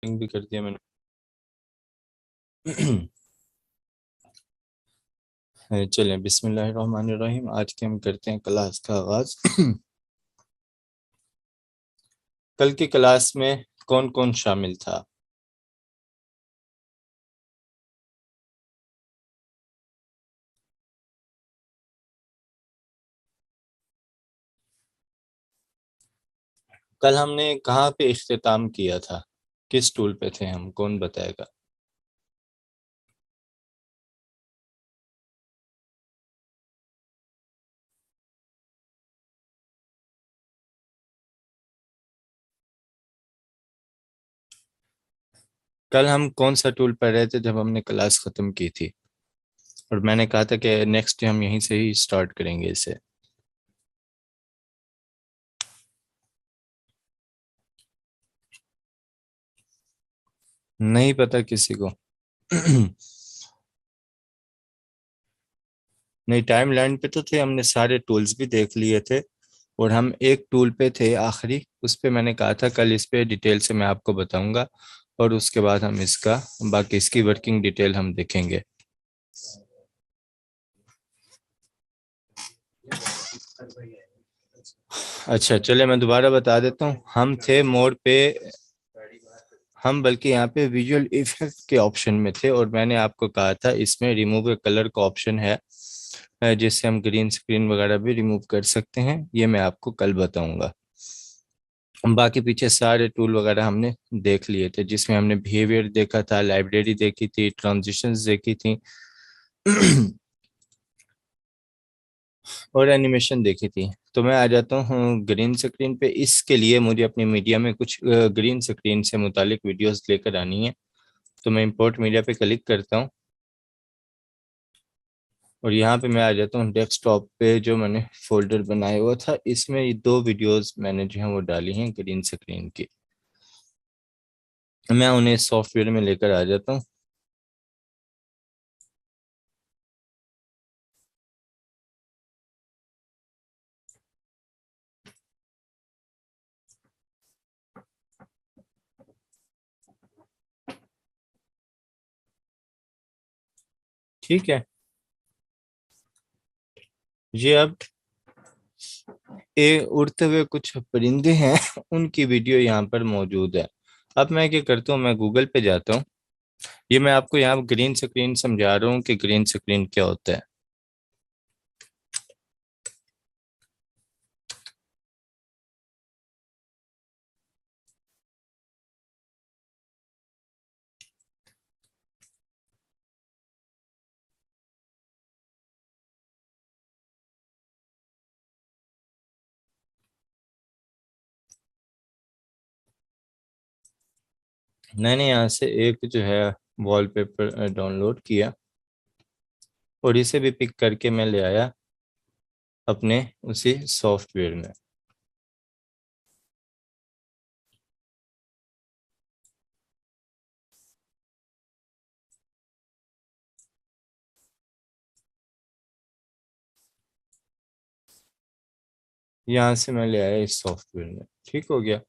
Starting भी कर दिया मैंने। चलें, बिस्मिल्लाहिर्रहमानिर्रहीम। आज के हम करते हैं क्लास का आगाज। कल की क्लास में कौन कौन शामिल था? कल हमने कहाँ पे इख्तिताम किया था? किस टूल पे थे हम? कौन बताएगा? कल हम कौन सा टूल पढ़ रहे थे जब हमने क्लास खत्म की थी? और मैंने कहा था कि नेक्स्ट डे हम यहीं से ही स्टार्ट करेंगे इसे। नहीं पता किसी को? नहीं, टाइम लाइन पे तो थे, हमने सारे टूल्स भी देख लिए थे। और हम एक टूल पे थे आखिरी, उस पे मैंने कहा था कल इस पे डिटेल से मैं आपको बताऊंगा। और उसके बाद हम इसका बाकी इसकी वर्किंग डिटेल हम देखेंगे। अच्छा, चले मैं दोबारा बता देता हूँ। हम थे मोड पे, हम बल्कि यहाँ पे विजुअल इफेक्ट के ऑप्शन में थे। और मैंने आपको कहा था इसमें रिमूव कलर का ऑप्शन है, जिससे हम ग्रीन स्क्रीन वगैरह भी रिमूव कर सकते हैं। ये मैं आपको कल बताऊंगा। बाकी पीछे सारे टूल वगैरह हमने देख लिए थे, जिसमें हमने बिहेवियर देखा था, लाइब्रेरी देखी थी, ट्रांजिशंस देखी थी। और एनिमेशन देखी थी। तो मैं आ जाता हूँ ग्रीन स्क्रीन पे। इसके लिए मुझे अपनी मीडिया में कुछ ग्रीन स्क्रीन से मुतालिक वीडियोस लेकर आनी है। तो मैं इंपोर्ट मीडिया पे क्लिक करता हूँ। और यहाँ पे मैं आ जाता हूँ डेस्कटॉप पे, जो मैंने फोल्डर बनाया हुआ था। इसमें ये दो वीडियोस मैंने जो है वो डाली हैं ग्रीन स्क्रीन की। मैं उन्हें सॉफ्टवेयर में लेकर आ जाता हूँ। ठीक है, ये अब ये उड़ते हुए कुछ परिंदे हैं। उनकी वीडियो यहाँ पर मौजूद है। अब मैं क्या करता हूँ, मैं गूगल पे जाता हूँ। ये मैं आपको यहाँ ग्रीन स्क्रीन समझा रहा हूँ कि ग्रीन स्क्रीन क्या होता है। मैंने यहाँ से एक जो है वॉलपेपर डाउनलोड किया। और इसे भी पिक करके मैं ले आया अपने उसी सॉफ्टवेयर में। यहाँ से मैं ले आया इस सॉफ्टवेयर में। ठीक हो गया।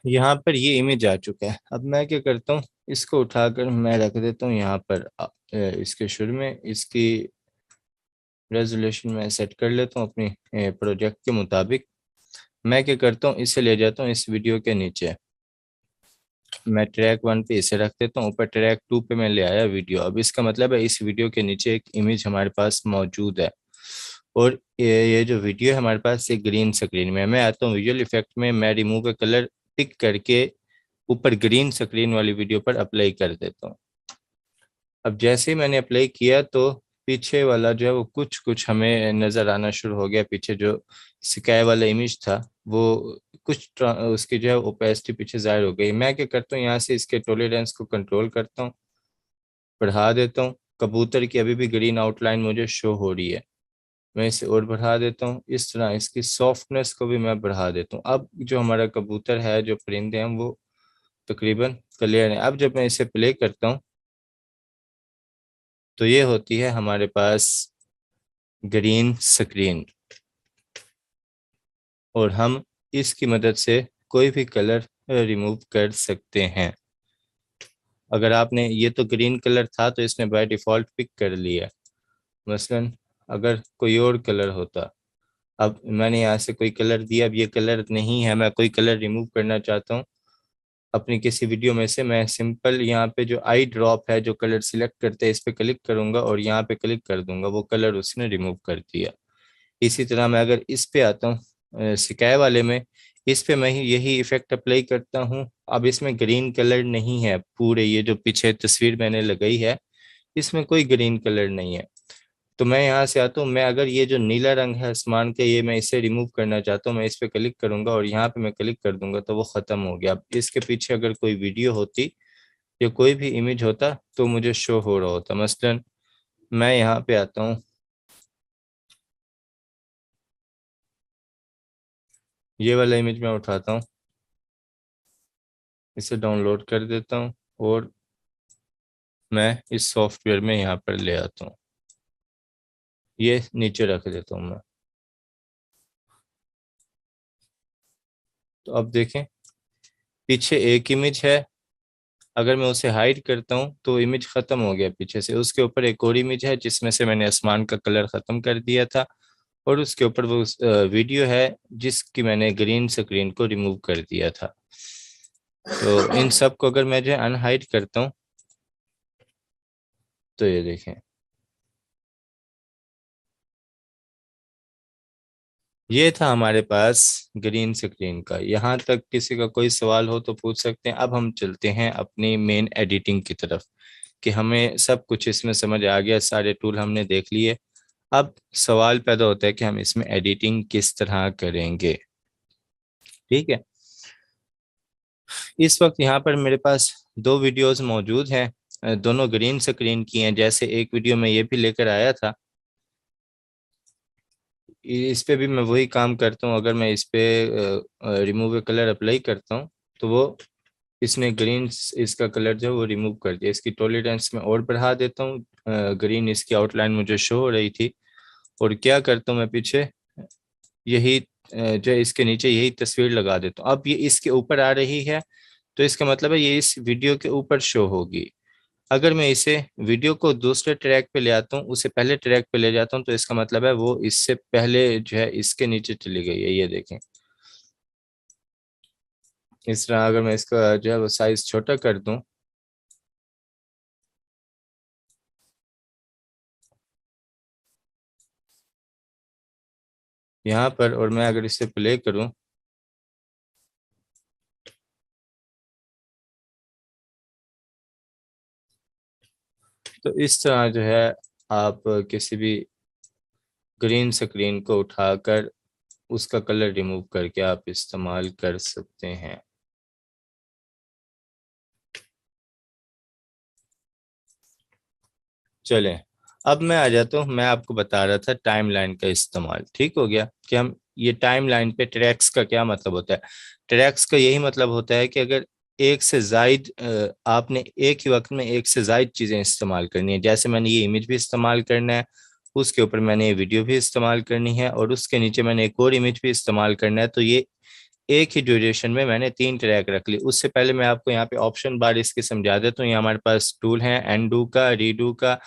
यहाँ पर ये इमेज आ चुका है। अब मैं क्या करता हूँ, इसको उठाकर मैं रख देता हूँ यहाँ पर इसके शुरू में। इसकी रेजोल्यूशन मैं सेट कर लेता हूँ अपनी प्रोजेक्ट के मुताबिक। मैं क्या करता हूँ, इसे ले जाता हूँ इस वीडियो के नीचे। मैं ट्रैक 1 पे इसे रख देता हूँ, ऊपर ट्रैक 2 पे मैं ले आया वीडियो। अब इसका मतलब है इस वीडियो के नीचे एक इमेज हमारे पास मौजूद है। और ये जो वीडियो है हमारे पास, ये ग्रीन स्क्रीन में है। मैं आता हूँ विजुअल इफेक्ट में, मैं रिमूव कलर पिक करके ऊपर ग्रीन स्क्रीन वाली वीडियो पर अप्लाई कर देता हूँ। अब जैसे ही मैंने अप्लाई किया तो पीछे वाला जो है वो कुछ कुछ हमें नज़र आना शुरू हो गया। पीछे जो स्काई वाला इमेज था वो कुछ उसकी जो है ओपेसिटी पीछे जाहिर हो गई। मैं क्या करता हूँ, यहाँ से इसके टॉलरेंस को कंट्रोल करता हूँ, बढ़ा देता हूँ। कबूतर की अभी भी ग्रीन आउटलाइन मुझे शो हो रही है। मैं इसे और बढ़ा देता हूँ। इस तरह इसकी सॉफ्टनेस को भी मैं बढ़ा देता हूँ। अब जो हमारा कबूतर है, जो परिंदे हैं, वो तकरीबन क्लियर है। अब जब मैं इसे प्ले करता हूँ तो ये होती है हमारे पास ग्रीन स्क्रीन। और हम इसकी मदद से कोई भी कलर रिमूव कर सकते हैं। अगर आपने ये तो ग्रीन कलर था तो इसने बाय डिफॉल्ट पिक कर लिया। मसलन अगर कोई और कलर होता, अब मैंने यहाँ से कोई कलर दिया, अब ये कलर नहीं है, मैं कोई कलर रिमूव करना चाहता हूँ अपनी किसी वीडियो में से, मैं सिंपल यहाँ पे जो आई ड्रॉप है जो कलर सिलेक्ट करते हैं इस पे क्लिक करूंगा और यहाँ पे क्लिक कर दूंगा, वो कलर उसने रिमूव कर दिया। इसी तरह मैं अगर इस पे आता हूँ सिकाई वाले में, इस पे मैं यही इफेक्ट अप्लाई करता हूँ। अब इसमें ग्रीन कलर नहीं है, पूरे ये जो पीछे तस्वीर मैंने लगाई है इसमें कोई ग्रीन कलर नहीं है। तो मैं यहाँ से आता हूँ, मैं अगर ये जो नीला रंग है आसमान के, ये मैं इसे रिमूव करना चाहता हूँ, मैं इस पे क्लिक करूंगा और यहाँ पे मैं क्लिक कर दूंगा तो वो खत्म हो गया। अब इसके पीछे अगर कोई वीडियो होती या कोई भी इमेज होता तो मुझे शो हो रहा होता। मसलन मैं यहाँ पे आता हूँ, ये वाला इमेज मैं उठाता हूँ, इसे डाउनलोड कर देता हूँ और मैं इस सॉफ्टवेयर में यहाँ पर ले आता हूँ, ये नीचे रख देता हूँ मैं। तो अब देखें पीछे एक इमेज है, अगर मैं उसे हाइड करता हूँ तो इमेज खत्म हो गया पीछे से। उसके ऊपर एक और इमेज है जिसमें से मैंने आसमान का कलर खत्म कर दिया था और उसके ऊपर वो वीडियो है जिसकी मैंने ग्रीन स्क्रीन को रिमूव कर दिया था। तो इन सब को अगर मैं जो है अनहाइड करता हूँ तो ये देखें, ये था हमारे पास ग्रीन स्क्रीन का। यहाँ तक किसी का कोई सवाल हो तो पूछ सकते हैं। अब हम चलते हैं अपनी मेन एडिटिंग की तरफ कि हमें सब कुछ इसमें समझ आ गया, सारे टूल हमने देख लिए। अब सवाल पैदा होता है कि हम इसमें एडिटिंग किस तरह करेंगे। ठीक है, इस वक्त यहाँ पर मेरे पास दो वीडियोस मौजूद हैं, दोनों ग्रीन स्क्रीन की हैं। जैसे एक वीडियो में ये भी लेकर आया था, इस पे भी मैं वही काम करता हूँ। अगर मैं इस पे रिमूव कलर अप्लाई करता हूँ तो वो इसने ग्रीन इसका कलर जो है वो रिमूव कर दिया। इसकी टॉलरेंस में और बढ़ा देता हूँ, ग्रीन इसकी आउटलाइन मुझे शो हो रही थी। और क्या करता हूँ मैं पीछे यही जो है इसके नीचे यही तस्वीर लगा देता हूँ। अब ये इसके ऊपर आ रही है तो इसका मतलब है ये इस वीडियो के ऊपर शो होगी। अगर मैं इसे वीडियो को दूसरे ट्रैक पे ले आता हूँ, उसे पहले ट्रैक पे ले जाता हूँ, तो इसका मतलब है वो इससे पहले जो है इसके नीचे चली गई है। ये देखें, इस तरह अगर मैं इसका जो है वो साइज छोटा कर दूं, यहाँ पर, और मैं अगर इसे प्ले करूं तो इस तरह जो है आप किसी भी ग्रीन स्क्रीन को उठाकर उसका कलर रिमूव करके आप इस्तेमाल कर सकते हैं। चलें, अब मैं आ जाता हूँ, मैं आपको बता रहा था टाइमलाइन का इस्तेमाल। ठीक हो गया कि हम ये टाइमलाइन पे ट्रैक्स का क्या मतलब होता है। ट्रैक्स का यही मतलब होता है कि अगर एक से जायद आपने एक ही वक्त में एक से जायद चीज़ें इस्तेमाल करनी है। जैसे मैंने ये इमेज भी इस्तेमाल करना है, उसके ऊपर मैंने ये वीडियो भी इस्तेमाल करनी है और उसके नीचे मैंने एक और इमेज भी इस्तेमाल करना है। तो ये एक ही ड्यूरेशन में मैंने तीन ट्रैक रख ली। उससे पहले मैं आपको यहाँ पे ऑप्शन बार इसके समझा देता हूँ। ये हमारे पास टूल है एंडू का, रीडू का,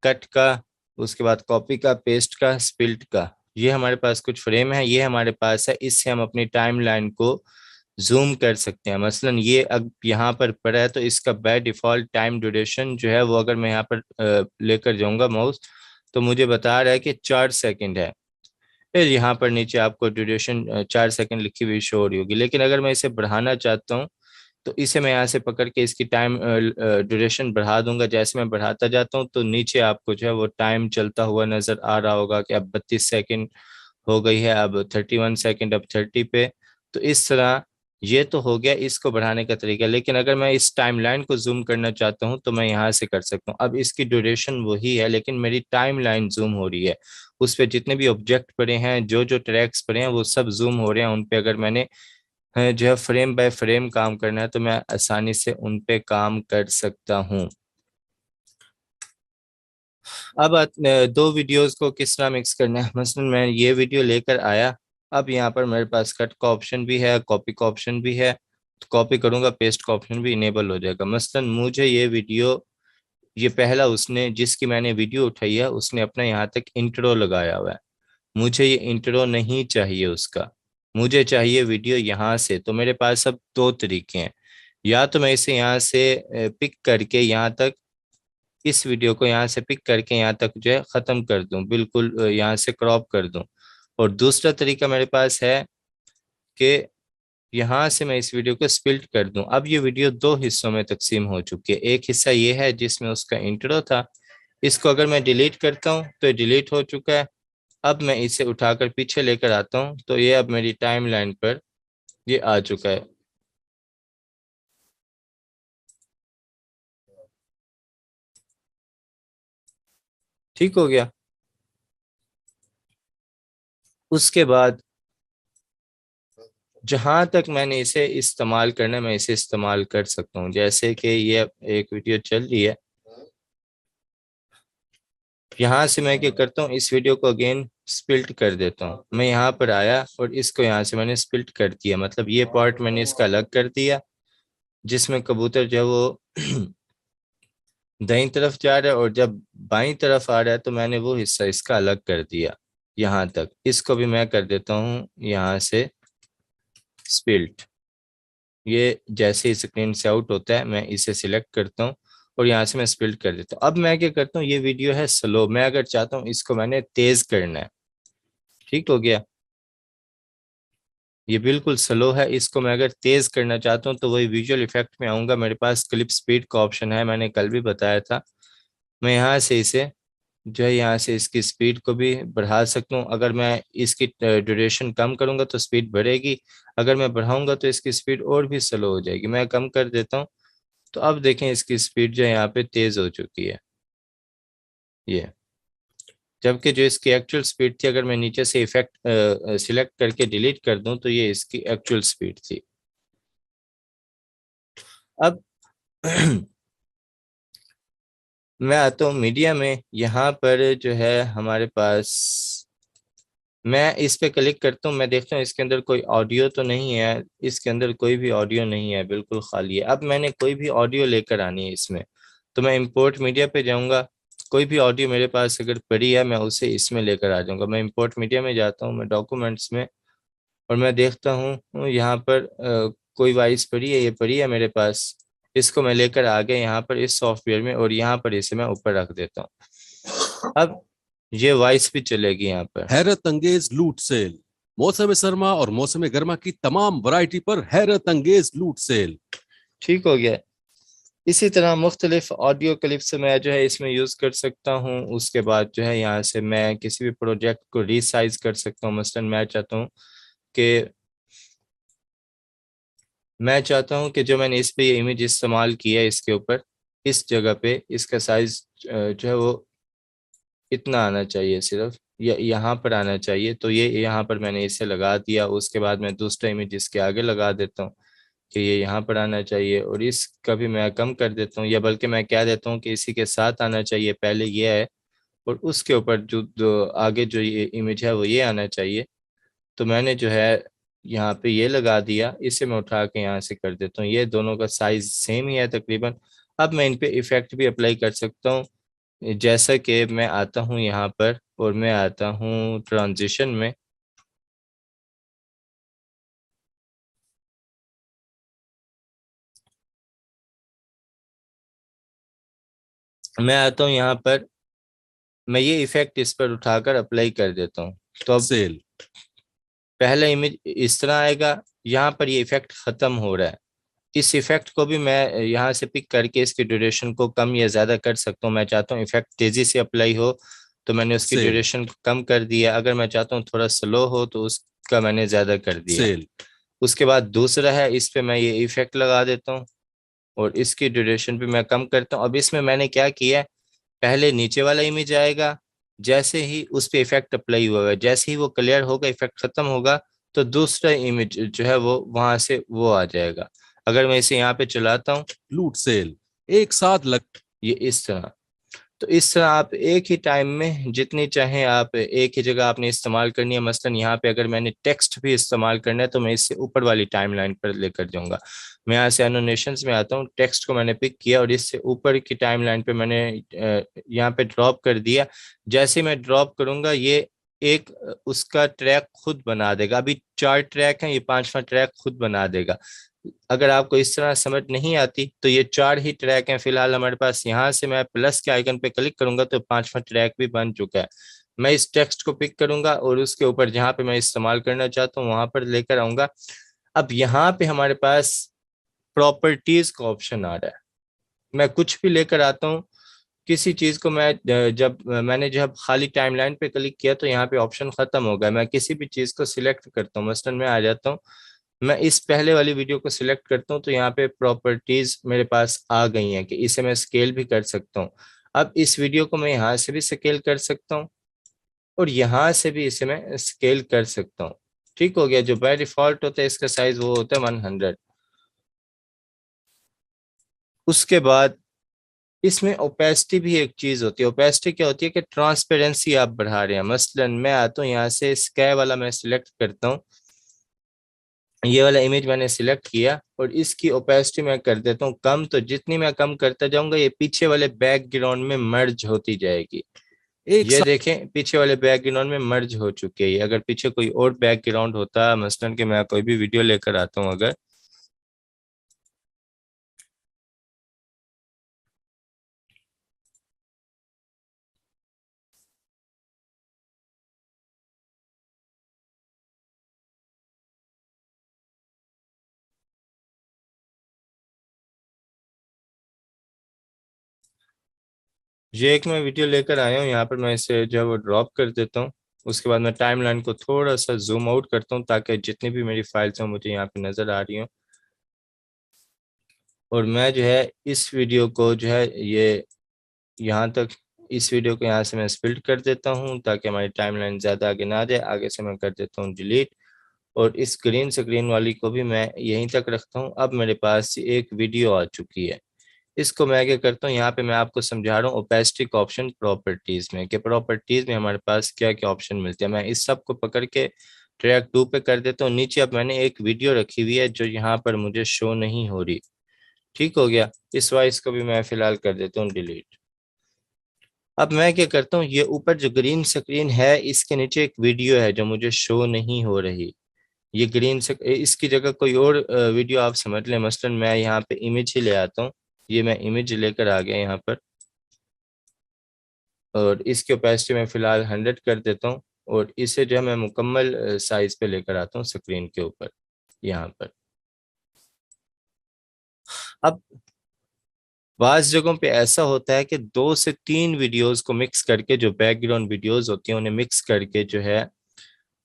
कट का, उसके बाद कॉपी का, पेस्ट का, स्पिल्ट का। ये हमारे पास कुछ फ्रेम है, ये हमारे पास है। इससे हम अपनी टाइमलाइन को जूम कर सकते हैं। मसलन ये अब यहाँ पर पड़ा है तो इसका बाय डिफॉल्ट टाइम ड्यूरेशन जो है वो अगर मैं यहाँ पर लेकर जाऊंगा माउस तो मुझे बता रहा है कि 4 सेकंड है। फिर यहाँ पर नीचे आपको ड्यूरेशन 4 सेकंड लिखी हुई शो हो रही होगी। लेकिन अगर मैं इसे बढ़ाना चाहता हूँ तो इसे मैं यहाँ से पकड़ के इसकी टाइम ड्यूरेशन बढ़ा दूंगा। जैसे मैं बढ़ाता जाता हूँ तो नीचे आपको जो है वो टाइम चलता हुआ नजर आ रहा होगा कि अब 32 सेकंड हो गई है, अब 31 सेकंड, अब 30 पे। तो इस तरह ये तो हो गया इसको बढ़ाने का तरीका। लेकिन अगर मैं इस टाइमलाइन को जूम करना चाहता हूँ तो मैं यहाँ से कर सकता हूँ। अब इसकी ड्यूरेशन वही है लेकिन मेरी टाइमलाइन जूम हो रही है। उस पे जितने भी ऑब्जेक्ट पड़े हैं, जो जो ट्रैक्स पड़े हैं वो सब जूम हो रहे हैं। उन पे अगर मैंने जो है फ्रेम बाय फ्रेम काम करना है तो मैं आसानी से उन पे काम कर सकता हूँ। अब दो वीडियोस को किस तरह मिक्स करना है। मसलन मैं ये वीडियो लेकर आया, अब यहाँ पर मेरे पास कट का ऑप्शन भी है, कॉपी का ऑप्शन भी है, तो कॉपी करूंगा, पेस्ट का ऑप्शन भी इनेबल हो जाएगा। मसलन मुझे ये वीडियो, ये पहला उसने जिसकी मैंने वीडियो उठाई है उसने अपना यहाँ तक इंट्रो लगाया हुआ है, मुझे ये इंट्रो नहीं चाहिए उसका, मुझे चाहिए वीडियो यहाँ से। तो मेरे पास अब दो तरीके हैं, या तो मैं इसे यहाँ से पिक करके यहाँ तक, इस वीडियो को यहाँ से पिक करके यहाँ तक जो है खत्म कर दूं, बिल्कुल यहाँ से क्रॉप कर दूं। और दूसरा तरीका मेरे पास है कि यहाँ से मैं इस वीडियो को स्प्लिट कर दूं। अब ये वीडियो दो हिस्सों में तकसीम हो चुकी है। एक हिस्सा ये है जिसमें उसका इंट्रो था, इसको अगर मैं डिलीट करता हूँ तो ये डिलीट हो चुका है। अब मैं इसे उठाकर पीछे लेकर आता हूँ तो ये अब मेरी टाइमलाइन पर ये आ चुका है। ठीक हो गया। उसके बाद जहां तक मैंने इसे इस्तेमाल करना है मैं इसे इस्तेमाल कर सकता हूँ। जैसे कि ये एक वीडियो चल रही है, यहाँ से मैं क्या करता हूँ, इस वीडियो को अगेन स्प्लिट कर देता हूँ। मैं यहाँ पर आया और इसको यहाँ से मैंने स्प्लिट कर दिया, मतलब ये पार्ट मैंने इसका अलग कर दिया जिसमें कबूतर जो है वो दाईं तरफ जा रहा है, और जब बाईं तरफ आ रहा है तो मैंने वो हिस्सा इसका अलग कर दिया यहाँ तक। इसको भी मैं कर देता हूँ यहाँ से स्प्लिट। ये जैसे ही स्क्रीन से आउट होता है मैं इसे सिलेक्ट करता हूँ और यहाँ से मैं स्प्लिट कर देता हूँ। अब मैं क्या करता हूँ, ये वीडियो है स्लो, मैं अगर चाहता हूँ इसको मैंने तेज करना है। ठीक हो गया, ये बिल्कुल स्लो है, इसको मैं अगर तेज करना चाहता हूँ तो वही विजुअल इफेक्ट में आऊंगा, मेरे पास क्लिप स्पीड का ऑप्शन है, मैंने कल भी बताया था। मैं यहाँ से इसे जो है यहाँ से इसकी स्पीड को भी बढ़ा सकता हूँ। अगर मैं इसकी ड्यूरेशन कम करूंगा तो स्पीड बढ़ेगी, अगर मैं बढ़ाऊंगा तो इसकी स्पीड और भी स्लो हो जाएगी। मैं कम कर देता हूँ तो अब देखें इसकी स्पीड जो है यहाँ पे तेज हो चुकी है ये, जबकि जो इसकी एक्चुअल स्पीड थी, अगर मैं नीचे से इफेक्ट सिलेक्ट करके डिलीट कर दूं तो ये इसकी एक्चुअल स्पीड थी। अब मैं आता हूँ मीडिया में, यहाँ पर जो है हमारे पास, मैं इस पे क्लिक करता हूँ, मैं देखता हूँ इसके अंदर कोई ऑडियो तो नहीं है, इसके अंदर कोई भी ऑडियो नहीं है, बिल्कुल खाली है। अब मैंने कोई भी ऑडियो लेकर आनी है इसमें, तो मैं इंपोर्ट मीडिया पे जाऊंगा, कोई भी ऑडियो मेरे पास अगर पड़ी है मैं उसे इसमें लेकर आ जाऊंगा। मैं इंपोर्ट मीडिया में जाता हूँ, मैं डॉक्यूमेंट्स में, और मैं देखता हूँ यहाँ पर कोई वॉइस पड़ी है, ये पड़ी है मेरे पास, इसको मैं लेकर आ गया यहाँ पर इस सॉफ्टवेयर में, और यहाँ पर इसे मैं ऊपर रख देता हूँ। अब ये वॉइस भी चलेगी यहाँ पर। हैरत अंगेज लूट सेल, मौसम सरमा और मौसम गर्मा की तमाम वैरायटी पर हैरत अंगेज लूट सेल। ठीक हो गया। इसी तरह मुख्तलिफ ऑडियो क्लिप से मैं जो है इसमें यूज़ कर सकता हूँ। उसके बाद जो है यहाँ से मैं किसी भी प्रोजेक्ट को रीसाइज कर सकता हूँ। मसलन कि मैं चाहता हूँ कि जो मैंने इस पे ये इमेज इस्तेमाल की है इसके ऊपर, इस जगह पे इसका साइज जो है वो इतना आना चाहिए, सिर्फ यहाँ पर आना चाहिए। तो ये यहाँ पर मैंने इसे लगा दिया। उसके बाद मैं दूसरा इमेज इसके आगे लगा देता हूँ कि ये यहाँ पर आना चाहिए, और इसका भी मैं कम कर देता हूँ, या बल्कि मैं क्या देता हूँ कि इसी के साथ आना चाहिए, पहले ये है और उसके ऊपर जो आगे जो ये इमेज है वो ये आना चाहिए। तो मैंने जो है यहाँ पे ये लगा दिया, इसे मैं उठा के यहाँ से कर देता हूँ, ये दोनों का साइज सेम ही है तकरीबन। अब मैं इन पे इफेक्ट भी अप्लाई कर सकता हूँ। जैसा कि मैं आता हूँ यहाँ पर और मैं आता हूँ ट्रांजिशन में, मैं आता हूँ यहाँ पर, मैं ये इफेक्ट इस पर उठाकर अप्लाई कर देता हूँ। तो अब सेल पहला इमेज इस तरह आएगा, यहाँ पर ये इफेक्ट खत्म हो रहा है। इस इफेक्ट को भी मैं यहाँ से पिक करके इसकी ड्यूरेशन को कम या ज्यादा कर सकता हूँ। मैं चाहता हूँ इफेक्ट तेजी से अप्लाई हो तो मैंने उसकी सेल ड्यूरेशन को कम कर दिया, अगर मैं चाहता हूँ थोड़ा स्लो हो तो उसका मैंने ज्यादा कर दिया। सेल उसके बाद दूसरा है, इस पे मैं ये इफेक्ट लगा देता हूँ और इसकी ड्यूरेशन भी मैं कम करता हूँ। अब इसमें मैंने क्या किया है, पहले नीचे वाला इमेज आएगा, जैसे ही उस पे इफेक्ट अप्लाई हुआ है, जैसे ही वो क्लियर होगा, इफेक्ट खत्म होगा, तो दूसरा इमेज जो है वो वहां से वो आ जाएगा। अगर मैं इसे यहाँ पे चलाता हूँ लूट सेल एक साथ लग ये इस तरह, तो इस तरह आप एक ही टाइम में जितनी चाहें आप एक ही जगह आपने इस्तेमाल करनी है। मसलन यहाँ पे अगर मैंने टेक्स्ट भी इस्तेमाल करना है तो मैं इससे ऊपर वाली टाइमलाइन पर लेकर जाऊंगा। मैं यहाँ से एनोटेशंस में आता हूँ, टेक्स्ट को मैंने पिक किया और इससे ऊपर की टाइमलाइन पे मैंने यहाँ पे ड्रॉप कर दिया। जैसे मैं ड्रॉप करूंगा ये एक उसका ट्रैक खुद बना देगा। अभी 4 ट्रैक हैं, ये 5वां ट्रैक खुद बना देगा। अगर आपको इस तरह समझ नहीं आती तो ये 4 ही ट्रैक हैं फिलहाल हमारे पास। यहाँ से मैं प्लस के आइकन पे क्लिक करूंगा तो 5वां ट्रैक भी बन चुका है। मैं इस टेक्स्ट को पिक करूंगा और उसके ऊपर जहां पे मैं इस्तेमाल करना चाहता हूँ वहां पर लेकर आऊंगा। अब यहाँ पे हमारे पास प्रॉपर्टीज का ऑप्शन आ रहा है। मैं कुछ भी लेकर आता हूँ, किसी चीज को मैं जब खाली टाइमलाइन पे क्लिक किया तो यहाँ पे ऑप्शन खत्म हो गया। मैं किसी भी चीज को सिलेक्ट करता हूँ, मसलन मैं आ जाता हूँ, मैं इस पहले वाली वीडियो को सिलेक्ट करता हूँ तो यहाँ पे प्रॉपर्टीज मेरे पास आ गई हैं कि इसे मैं स्केल भी कर सकता हूँ। अब इस वीडियो को मैं यहाँ से भी स्केल कर सकता हूँ और यहाँ से भी इसे मैं स्केल कर सकता हूँ। ठीक हो गया। जो बाय डिफॉल्ट होता है इसका साइज वो होता है 100। उसके बाद इसमें ओपेसिटी भी एक चीज होती है। ओपेसिटी क्या होती है कि ट्रांसपेरेंसी आप बढ़ा रहे हैं। मसलन मैं आता हूँ यहाँ से स्काई वाला मैं सिलेक्ट करता हूँ, ये वाला इमेज मैंने सिलेक्ट किया और इसकी ओपेसिटी मैं कर देता हूँ कम। तो जितनी मैं कम करता जाऊंगा ये पीछे वाले बैकग्राउंड में मर्ज होती जाएगी। एक ये देखें पीछे वाले बैकग्राउंड में मर्ज हो चुकी है। ये अगर पीछे कोई और बैकग्राउंड होता, मसलन कि मैं कोई भी वीडियो लेकर आता हूँ अगर, ये एक मैं वीडियो लेकर आया हूँ, यहाँ पर मैं इसे जो है वो ड्रॉप कर देता हूँ। उसके बाद मैं टाइमलाइन को थोड़ा सा जूम आउट करता हूँ ताकि जितनी भी मेरी फाइल्स हैं मुझे यहाँ पे नजर आ रही हो। और मैं जो है इस वीडियो को जो है ये यहाँ तक, इस वीडियो को यहाँ से मैं स्प्लिट कर देता हूँ ताकि हमारी टाइमलाइन ज़्यादा आगे ना जाए। आगे से मैं कर देता हूँ डिलीट और इस ग्रीन स्क्रीन वाली को भी मैं यहीं तक रखता हूँ। अब मेरे पास एक वीडियो आ चुकी है। इसको मैं क्या करता हूँ, यहाँ पे मैं आपको समझा रहा हूँ ओपेसिटी का ऑप्शन प्रॉपर्टीज में, कि प्रॉपर्टीज में हमारे पास क्या क्या ऑप्शन मिलते हैं। मैं इस सब को पकड़ के ट्रैक 2 पे कर देता हूँ। नीचे अब मैंने एक वीडियो रखी हुई है जो यहाँ पर मुझे शो नहीं हो रही। ठीक हो गया। इस वॉइस को भी मैं फिलहाल कर देता हूँ डिलीट। अब मैं क्या करता हूँ, ये ऊपर जो ग्रीन स्क्रीन है इसके नीचे एक वीडियो है जो मुझे शो नहीं हो रही। ये इसकी जगह कोई और वीडियो आप समझ लें। मसलन मैं यहाँ पे इमेज ही ले आता हूँ, ये मैं इमेज लेकर आ गया यहाँ पर और इसकी ओपेसिटी मैं फिलहाल 100 कर देता हूँ और इसे जो है मैं मुकम्मल साइज पे लेकर आता हूँ स्क्रीन के ऊपर यहाँ पर। अब बाज जगहों पे ऐसा होता है कि 2 से 3 वीडियोस को मिक्स करके, जो बैकग्राउंड वीडियोस होती हैं उन्हें मिक्स करके जो है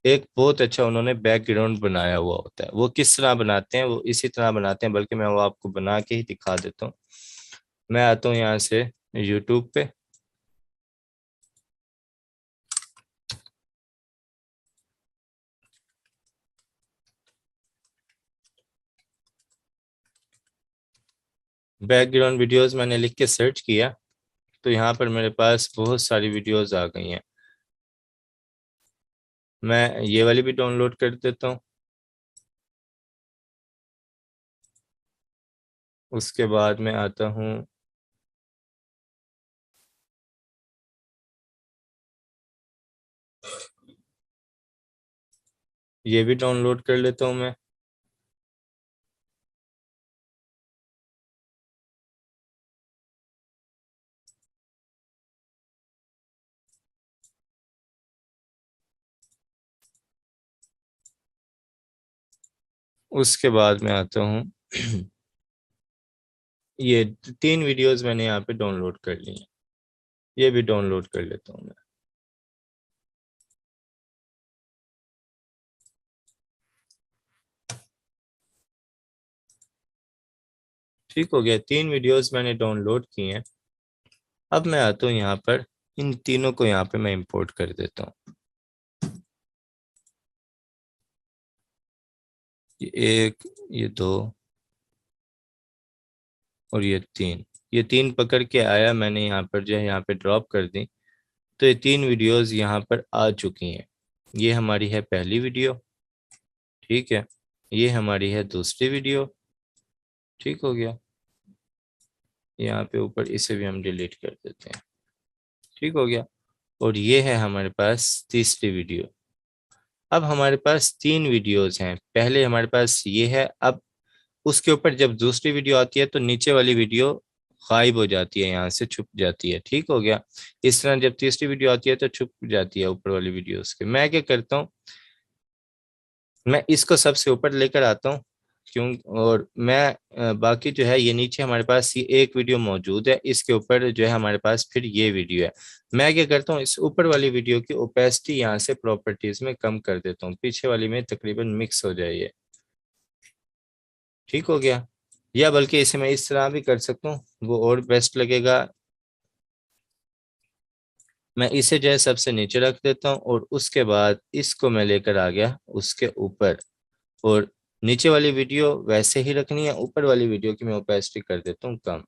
एक बहुत अच्छा उन्होंने बैकग्राउंड बनाया हुआ होता है। वो किस तरह बनाते हैं, वो इसी तरह बनाते हैं, बल्कि मैं वो आपको बना के ही दिखा देता हूँ। मैं आता हूँ यहाँ से यूट्यूब पे, बैकग्राउंड वीडियोस मैंने लिख के सर्च किया तो यहाँ पर मेरे पास बहुत सारी वीडियोस आ गई हैं। मैं ये वाली भी डाउनलोड कर देता हूँ। उसके बाद मैं आता हूँ, ये भी डाउनलोड कर लेता हूँ मैं। उसके बाद मैं आता हूँ ये 3 वीडियोस मैंने यहाँ पे डाउनलोड कर ली हैं, ये भी डाउनलोड कर लेता हूँ मैं। ठीक हो गया, 3 वीडियोस मैंने डाउनलोड की हैं। अब मैं आता हूँ यहाँ पर, इन तीनों को यहाँ पे मैं इंपोर्ट कर देता हूँ। ये 1, ये 2 और ये 3, ये 3 पकड़ के आया, मैंने यहाँ पर जो है यहाँ पे ड्रॉप कर दी, तो ये 3 वीडियोस यहाँ पर आ चुकी हैं। ये हमारी है पहली वीडियो, ठीक है, ये हमारी है दूसरी वीडियो, ठीक हो गया। यहाँ पे ऊपर इसे भी हम डिलीट कर देते हैं, ठीक हो गया। और ये है हमारे पास तीसरी वीडियो। अब हमारे पास 3 वीडियोस हैं, पहले हमारे पास ये है, अब उसके ऊपर जब दूसरी वीडियो आती है तो नीचे वाली वीडियो गायब हो जाती है, यहाँ से छुप जाती है, ठीक हो गया। इस तरह जब तीसरी वीडियो आती है तो छुप जाती है ऊपर वाली वीडियो के। मैं क्या करता हूँ, मैं इसको सबसे ऊपर लेकर आता हूँ, क्यों, और मैं बाकी जो है ये नीचे हमारे पास ये एक वीडियो मौजूद है, इसके ऊपर जो है हमारे पास फिर ये वीडियो है। मैं क्या करता हूँ, इस ऊपर वाली वीडियो की ओपेसिटी यहाँ से प्रॉपर्टीज में कम कर देता हूँ, पीछे वाली में तकरीबन मिक्स हो जाए ये, ठीक हो गया। या बल्कि इसे मैं इस तरह भी कर सकता हूँ, वो और बेस्ट लगेगा। मैं इसे जो है सबसे नीचे रख देता हूँ और उसके बाद इसको मैं लेकर आ गया उसके ऊपर, और नीचे वाली वीडियो वैसे ही रखनी है, ऊपर वाली वीडियो की मैं ओपेसिटी कर देता हूँ कम,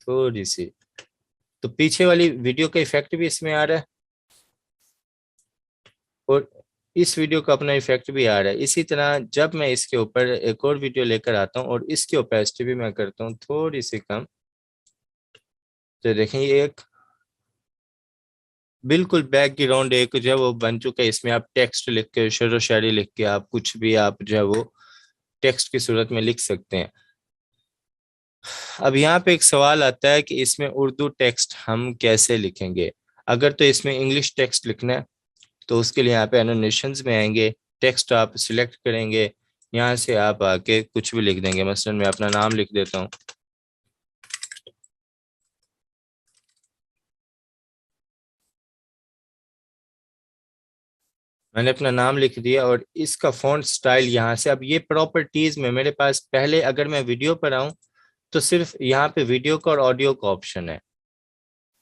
थोड़ी सी। तो पीछे वाली वीडियो का इफेक्ट भी इसमें आ रहा है और इस वीडियो का अपना इफेक्ट भी आ रहा है। इसी तरह जब मैं इसके ऊपर एक और वीडियो लेकर आता हूँ और इसकी ओपेसिटी भी मैं करता हूँ थोड़ी सी कम, तो देखें ये एक बिल्कुल बैकग्राउंड एक जो है वो बन चुका है। इसमें आप टेक्स्ट लिख के, शेर व शायरी लिख के, आप कुछ भी आप जो है वो टेक्स्ट की सूरत में लिख सकते हैं। अब यहाँ पे एक सवाल आता है कि इसमें उर्दू टेक्स्ट हम कैसे लिखेंगे। अगर तो इसमें इंग्लिश टेक्स्ट लिखना है तो उसके लिए यहाँ पे एनोटेशंस में आएंगे, टेक्स्ट आप सिलेक्ट करेंगे, यहाँ से आप आके कुछ भी लिख देंगे। मसलन मैं अपना नाम लिख देता हूँ, मैंने अपना नाम लिख दिया और इसका फॉन्ट स्टाइल यहाँ से। अब ये प्रॉपर्टीज में मेरे पास पहले, अगर मैं वीडियो पर आऊँ तो सिर्फ यहाँ पे वीडियो का और ऑडियो का ऑप्शन है,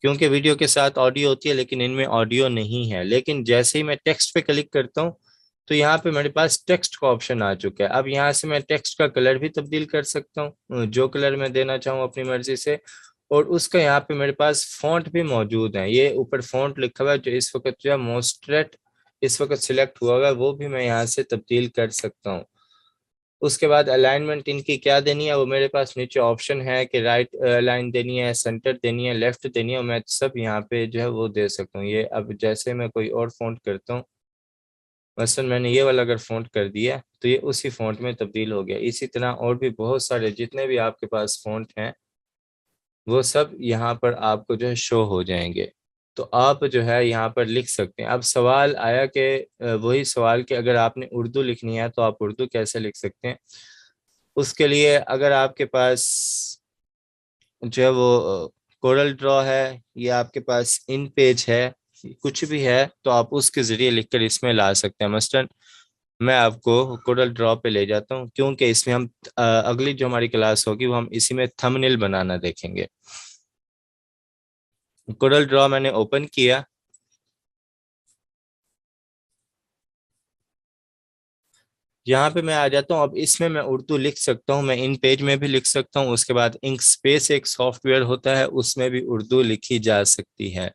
क्योंकि वीडियो के साथ ऑडियो होती है लेकिन इनमें ऑडियो नहीं है। लेकिन जैसे ही मैं टेक्स्ट पे क्लिक करता हूँ तो यहाँ पे मेरे पास टेक्स्ट का ऑप्शन आ चुका है। अब यहाँ से मैं टेक्स्ट का कलर भी तब्दील कर सकता हूँ, जो कलर मैं देना चाहूँ अपनी मर्जी से। और उसका यहाँ पे मेरे पास फॉन्ट भी मौजूद है, ये ऊपर फॉन्ट लिखा हुआ है जो इस वक्त जो है मोस्ट्रेट इस वक्त सिलेक्ट हुआ हुआ है, वो भी मैं यहाँ से तब्दील कर सकता हूँ। उसके बाद अलाइनमेंट इनकी क्या देनी है वो मेरे पास नीचे ऑप्शन है कि राइट अलाइन देनी है, सेंटर देनी है, लेफ्ट देनी है, मैं सब यहाँ पे जो है वो दे सकता हूँ। ये अब जैसे मैं कोई और फॉन्ट करता हूँ, मसलन मैंने ये वाला अगर फॉन्ट कर दिया तो ये उसी फॉन्ट में तब्दील हो गया। इसी तरह और भी बहुत सारे जितने भी आपके पास फॉन्ट हैं वो सब यहाँ पर आपको जो है शो हो जाएंगे, तो आप जो है यहाँ पर लिख सकते हैं। अब सवाल आया कि वही सवाल कि अगर आपने उर्दू लिखनी है तो आप उर्दू कैसे लिख सकते हैं। उसके लिए अगर आपके पास जो है वो कोरल ड्रॉ है या आपके पास इन पेज है, कुछ भी है, तो आप उसके जरिए लिखकर इसमें ला सकते हैं। मसलन मैं आपको कोरल ड्रॉ पे ले जाता हूँ, क्योंकि इसमें हम अगली जो हमारी क्लास होगी वो हम इसी में थंबनेल बनाना देखेंगे। कोरल ड्रॉ मैंने ओपन किया, यहाँ पे मैं आ जाता हूँ। अब इसमें मैं उर्दू लिख सकता हूँ, मैं इन पेज में भी लिख सकता हूँ। उसके बाद इंक स्पेस एक सॉफ्टवेयर होता है, उसमें भी उर्दू लिखी जा सकती है।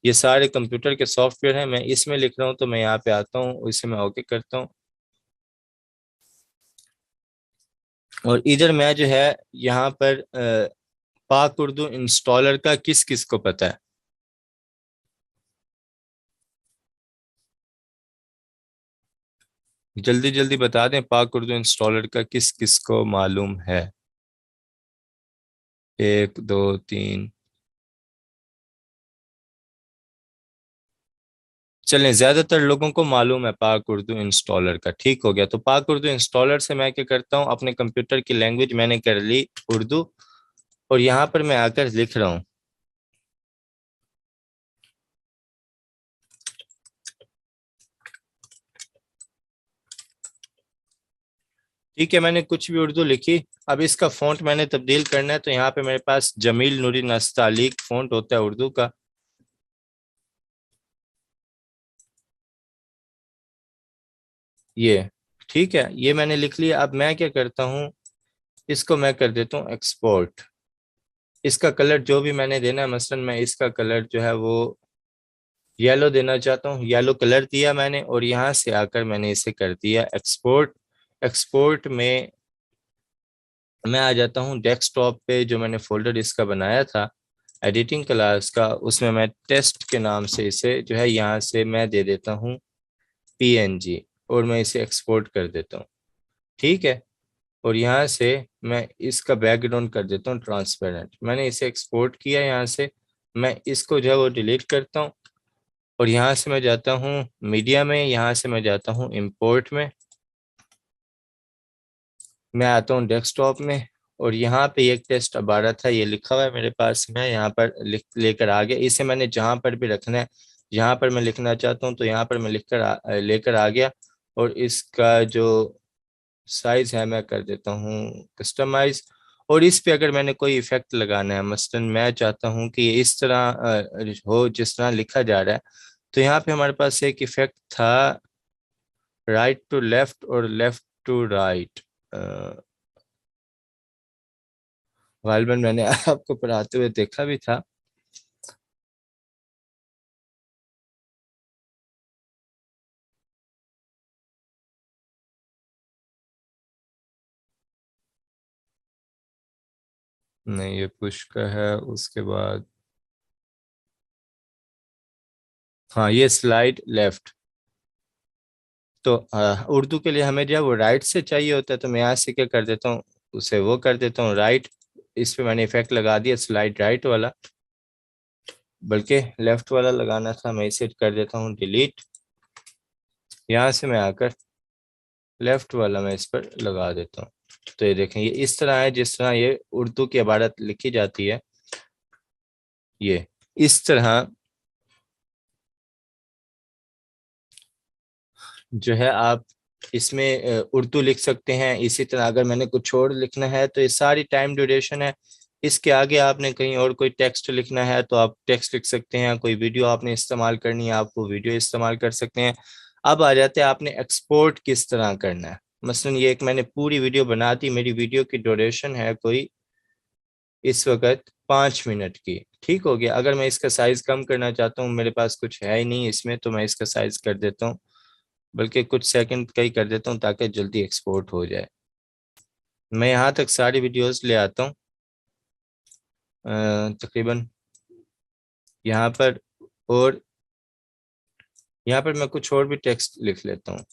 ये सारे कंप्यूटर के सॉफ्टवेयर हैं, मैं इसमें लिख रहा हूँ तो मैं यहाँ पे आता हूँ, इसे मैं ओके करता हूँ। और इधर मैं जो है यहाँ पर पाक उर्दू इंस्टॉलर का किस किस को पता है, जल्दी जल्दी बता दें, पाक उर्दू इंस्टॉलर का किस किस को मालूम है। एक दो तीन, चलें, ज्यादातर लोगों को मालूम है पाक उर्दू इंस्टॉलर का, ठीक हो गया। तो पाक उर्दू इंस्टॉलर से मैं क्या करता हूँ, अपने कंप्यूटर की लैंग्वेज मैंने कर ली उर्दू, और यहाँ पर मैं आकर लिख रहा हूँ, ठीक है, मैंने कुछ भी उर्दू लिखी। अब इसका फॉन्ट मैंने तब्दील करना है, तो यहाँ पे मेरे पास जमील नूरी नस्तालीक फॉन्ट होता है उर्दू का, ये, ठीक है, ये मैंने लिख लिया। अब मैं क्या करता हूँ, इसको मैं कर देता हूँ एक्सपोर्ट। इसका कलर जो भी मैंने देना है, मसलन मैं इसका कलर जो है वो येलो देना चाहता हूँ, येलो कलर दिया मैंने और यहाँ से आकर मैंने इसे कर दिया एक्सपोर्ट। एक्सपोर्ट में मैं आ जाता हूँ डेस्कटॉप पे, जो मैंने फोल्डर इसका बनाया था एडिटिंग क्लास का, उसमें मैं टेस्ट के नाम से इसे जो है यहाँ से मैं दे देता हूँ PNG और मैं इसे एक्सपोर्ट कर देता हूँ। ठीक है, और यहाँ से मैं इसका बैकग्राउंड कर देता हूँ ट्रांसपेरेंट। मैंने इसे एक्सपोर्ट किया, यहाँ से मैं इसको जो है वो डिलीट करता हूँ और यहाँ से मैं जाता हूँ मीडिया में, यहाँ से मैं जाता हूँ इंपोर्ट में, मैं आता हूँ डेस्कटॉप में और यहाँ पे एक टेस्ट अबारा था, ये लिखा हुआ है मेरे पास, मैं यहाँ पर लिख लेकर आ गया। इसे मैंने जहाँ पर भी रखना है, यहाँ पर मैं लिखना चाहता हूँ तो यहाँ पर मैं लेकर आ गया और इसका जो साइज है मैं कर देता हूँ कस्टमाइज। और इस पे अगर मैंने कोई इफेक्ट लगाना है, मसलन मैं चाहता हूँ कि ये इस तरह हो जिस तरह लिखा जा रहा है, तो यहाँ पे हमारे पास एक इफेक्ट था राइट टू लेफ्ट और लेफ्ट टू राइट। गालिबन मैंने आपको पढ़ाते हुए देखा भी था। नहीं, ये पुश का है, उसके बाद हाँ ये स्लाइड लेफ्ट। तो उर्दू के लिए हमें जो है वो राइट से चाहिए होता है, तो मैं यहाँ से क्या कर देता हूँ, उसे वो कर देता हूँ राइट। इस पे मैंने इफेक्ट लगा दिया स्लाइड राइट वाला, बल्कि लेफ्ट वाला लगाना था, मैं इसे कर देता हूँ डिलीट। यहाँ से मैं आकर लेफ्ट वाला मैं इस पर लगा देता हूँ। तो ये देखें, ये इस तरह है जिस तरह ये उर्दू की इबारत लिखी जाती है, ये इस तरह जो है आप इसमें उर्दू लिख सकते हैं। इसी तरह अगर मैंने कुछ और लिखना है तो ये सारी टाइम ड्यूरेशन है। इसके आगे आपने कहीं और कोई टेक्स्ट लिखना है तो आप टेक्स्ट लिख सकते हैं, कोई वीडियो आपने इस्तेमाल करनी है आप वो वीडियो इस्तेमाल कर सकते हैं। अब आ जाते हैं आपने एक्सपोर्ट किस तरह करना है। मसलन ये एक मैंने पूरी वीडियो बना दी, मेरी वीडियो की ड्यूरेशन है कोई इस वक्त 5 मिनट की। ठीक हो गया, अगर मैं इसका साइज कम करना चाहता हूँ, मेरे पास कुछ है ही नहीं इसमें, तो मैं इसका साइज कर देता हूँ, बल्कि कुछ सेकंड का ही कर देता हूँ ताकि जल्दी एक्सपोर्ट हो जाए। मैं यहाँ तक सारी वीडियोस ले आता हूँ तकरीबन यहाँ पर, और यहाँ पर मैं कुछ और भी टेक्स्ट लिख लेता हूँ।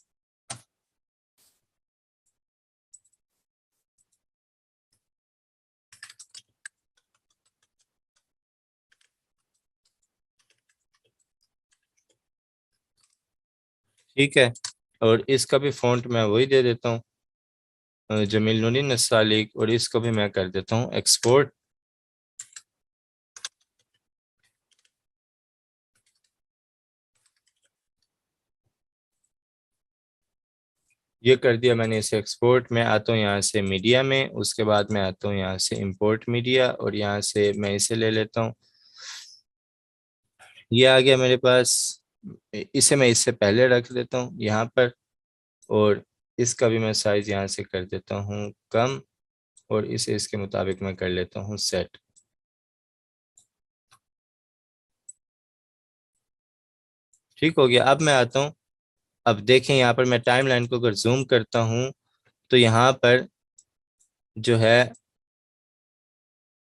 ठीक है, और इसका भी फॉन्ट मैं वही दे देता हूँ जमील नूरी नस्तालिक, और इसको भी मैं कर देता हूँ एक्सपोर्ट। ये कर दिया मैंने इसे एक्सपोर्ट। मैं आता हूँ यहाँ से मीडिया में, उसके बाद मैं आता हूँ यहाँ से इंपोर्ट मीडिया और यहाँ से मैं इसे ले लेता हूँ। ये आ गया मेरे पास, इसे मैं इससे पहले रख देता हूँ यहाँ पर, और इसका भी मैं साइज यहाँ से कर देता हूँ कम और इसे इसके मुताबिक मैं कर लेता हूँ सेट। ठीक हो गया। अब मैं आता हूँ, अब देखें यहाँ पर मैं टाइमलाइन को अगर जूम करता हूँ तो यहाँ पर जो है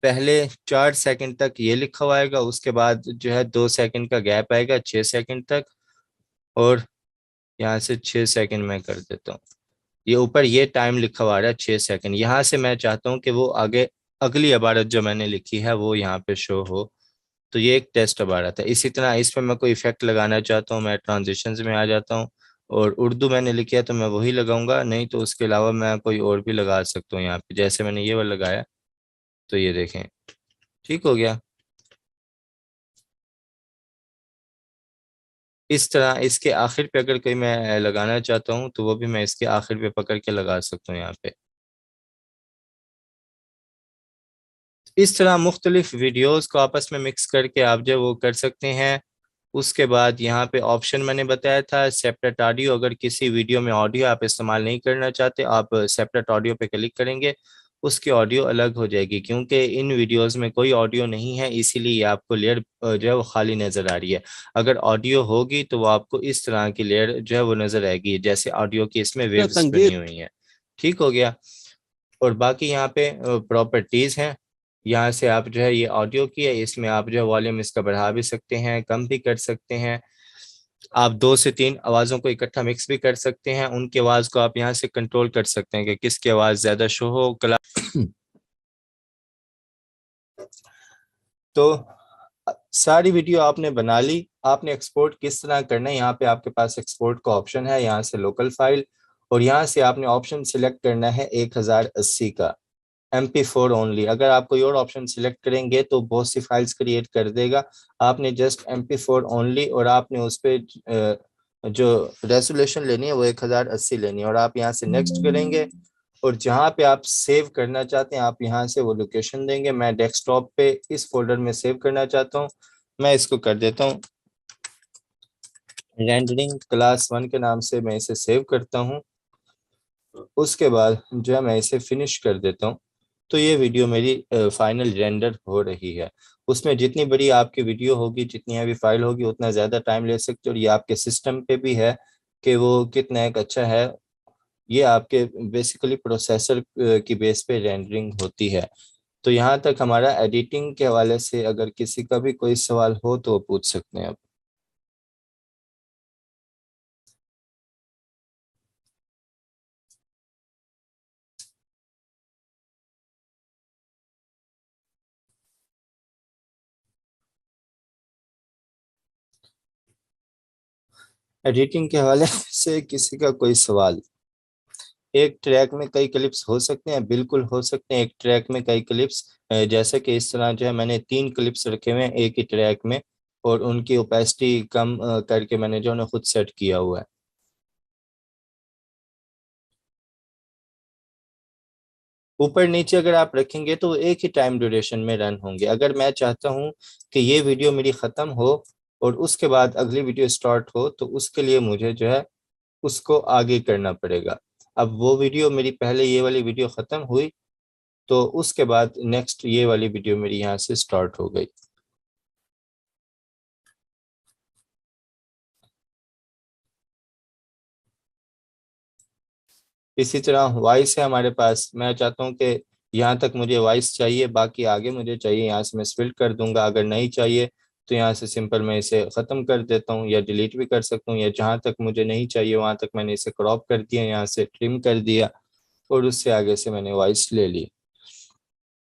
पहले 4 सेकंड तक ये लिखा हुआ आएगा, उसके बाद जो है 2 सेकंड का गैप आएगा 6 सेकंड तक, और यहाँ से 6 सेकंड मैं कर देता हूँ। ये ऊपर ये टाइम लिखा हुआ आ रहा है 6 सेकंड। यहाँ से मैं चाहता हूँ कि वो आगे अगली इबारत जो मैंने लिखी है वो यहाँ पे शो हो, तो ये एक टेस्ट इबारत है। इसी तरह इस पर मैं कोई इफेक्ट लगाना चाहता हूँ, मैं ट्रांजिशंस में आ जाता हूँ और उर्दू मैंने लिखी है तो मैं वही लगाऊंगा, नहीं तो उसके अलावा मैं कोई और भी लगा सकता हूँ यहाँ पे, जैसे मैंने ये वाला लगाया। तो ये देखें, ठीक हो गया। इस तरह इसके आखिर पे अगर कोई मैं लगाना चाहता हूँ तो वो भी मैं इसके आखिर पे पकड़ के लगा सकता हूँ यहाँ पे। इस तरह मुख्तलिफ वीडियोस को आपस में मिक्स करके आप जो वो कर सकते हैं। उसके बाद यहाँ पे ऑप्शन मैंने बताया था सेपरेट ऑडियो, अगर किसी वीडियो में ऑडियो आप इस्तेमाल नहीं करना चाहते, आप सेपरेट ऑडियो पे क्लिक करेंगे उसकी ऑडियो अलग हो जाएगी, क्योंकि इन वीडियोस में कोई ऑडियो नहीं है, इसीलिए आपको लेयर जो है वो खाली नजर आ रही है। अगर ऑडियो होगी तो वो आपको इस तरह की लेयर जो है वो नजर आएगी, जैसे ऑडियो की इसमें वेव्स हैरत बनी अंगेज हुई हैं। ठीक हो गया। और बाकी यहाँ पे प्रॉपर्टीज हैं। यहाँ से आप जो है ये ऑडियो की है, इसमें आप जो है वॉल्यूम इसका बढ़ा भी सकते हैं, कम भी कर सकते हैं। आप 2 से 3 आवाजों को इकट्ठा मिक्स भी कर सकते हैं, उनकी आवाज को आप यहाँ से कंट्रोल कर सकते हैं कि किसकी आवाज ज्यादा शो हो कला। तो सारी वीडियो आपने बना ली, आपने एक्सपोर्ट किस तरह करना है, यहाँ पे आपके पास एक्सपोर्ट का ऑप्शन है, यहाँ से लोकल फाइल, और यहाँ से आपने ऑप्शन सिलेक्ट करना है 1080 का MP4 ओनली। अगर आप कोई और ऑप्शन सिलेक्ट करेंगे तो बहुत सी फाइल्स क्रिएट कर देगा। आपने जस्ट MP4 ओनली, और आपने उस पे जो रेजोल्यूशन लेनी है वो 1080 लेनी है, और आप यहाँ से नेक्स्ट करेंगे, और जहाँ पे आप सेव करना चाहते हैं आप यहाँ से वो लोकेशन देंगे। मैं डेस्कटॉप पे इस फोल्डर में सेव करना चाहता हूँ, मैं इसको कर देता हूँ रेंडरिंग क्लास 1 के नाम से, मैं इसे सेव करता हूँ। उसके बाद जो है मैं इसे फिनिश कर देता हूँ। तो ये वीडियो मेरी फाइनल रेंडर हो रही है। उसमें जितनी बड़ी आपकी वीडियो होगी, जितनी हैवी फाइल होगी, उतना ज़्यादा टाइम ले सकते हो, और ये आपके सिस्टम पे भी है कि वो कितना एक अच्छा है। ये आपके बेसिकली प्रोसेसर की बेस पे रेंडरिंग होती है। तो यहाँ तक हमारा एडिटिंग के हवाले से, अगर किसी का भी कोई सवाल हो तो वो पूछ सकते हैं आप। एडिटिंग के हवाले से किसी का कोई सवाल? एक ट्रैक में कई क्लिप्स हो सकते हैं, बिल्कुल हो सकते हैं एक ट्रैक में कई क्लिप्स। जैसे कि इस तरह जो है मैंने 3 क्लिप्स रखे हुए हैं एक ही ट्रैक में, और उनकी ओपेसिटी कम करके मैंने जो है ना खुद सेट किया हुआ है। ऊपर नीचे अगर आप रखेंगे तो एक ही टाइम ड्यूरेशन में रन होंगे। अगर मैं चाहता हूँ कि ये वीडियो मेरी ख़त्म हो और उसके बाद अगली वीडियो स्टार्ट हो, तो उसके लिए मुझे जो है उसको आगे करना पड़ेगा। अब वो वीडियो मेरी, पहले ये वाली वीडियो ख़त्म हुई तो उसके बाद नेक्स्ट ये वाली वीडियो मेरी यहाँ से स्टार्ट हो गई। इसी तरह वॉइस है हमारे पास। मैं चाहता हूँ कि यहाँ तक मुझे वॉइस चाहिए, बाकी आगे मुझे चाहिए, यहाँ से मैं स्प्लिट कर दूंगा। अगर नहीं चाहिए तो यहाँ से सिंपल मैं इसे ख़त्म कर देता हूँ, या डिलीट भी कर सकता हूँ, या जहाँ तक मुझे नहीं चाहिए वहाँ तक मैंने इसे क्रॉप कर दिया, यहाँ से ट्रिम कर दिया, और उससे आगे से मैंने वॉइस ले ली।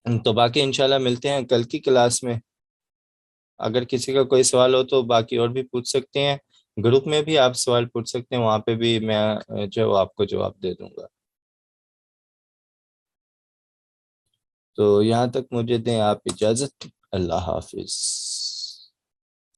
तो बाकी इंशाल्लाह मिलते हैं कल की क्लास में। अगर किसी का कोई सवाल हो तो बाकी और भी पूछ सकते हैं, ग्रुप में भी आप सवाल पूछ सकते हैं, वहाँ पे भी मैं जो आपको जवाब दे दूंगा। तो यहाँ तक मुझे दें आप इजाज़त। अल्लाह हाफिज़।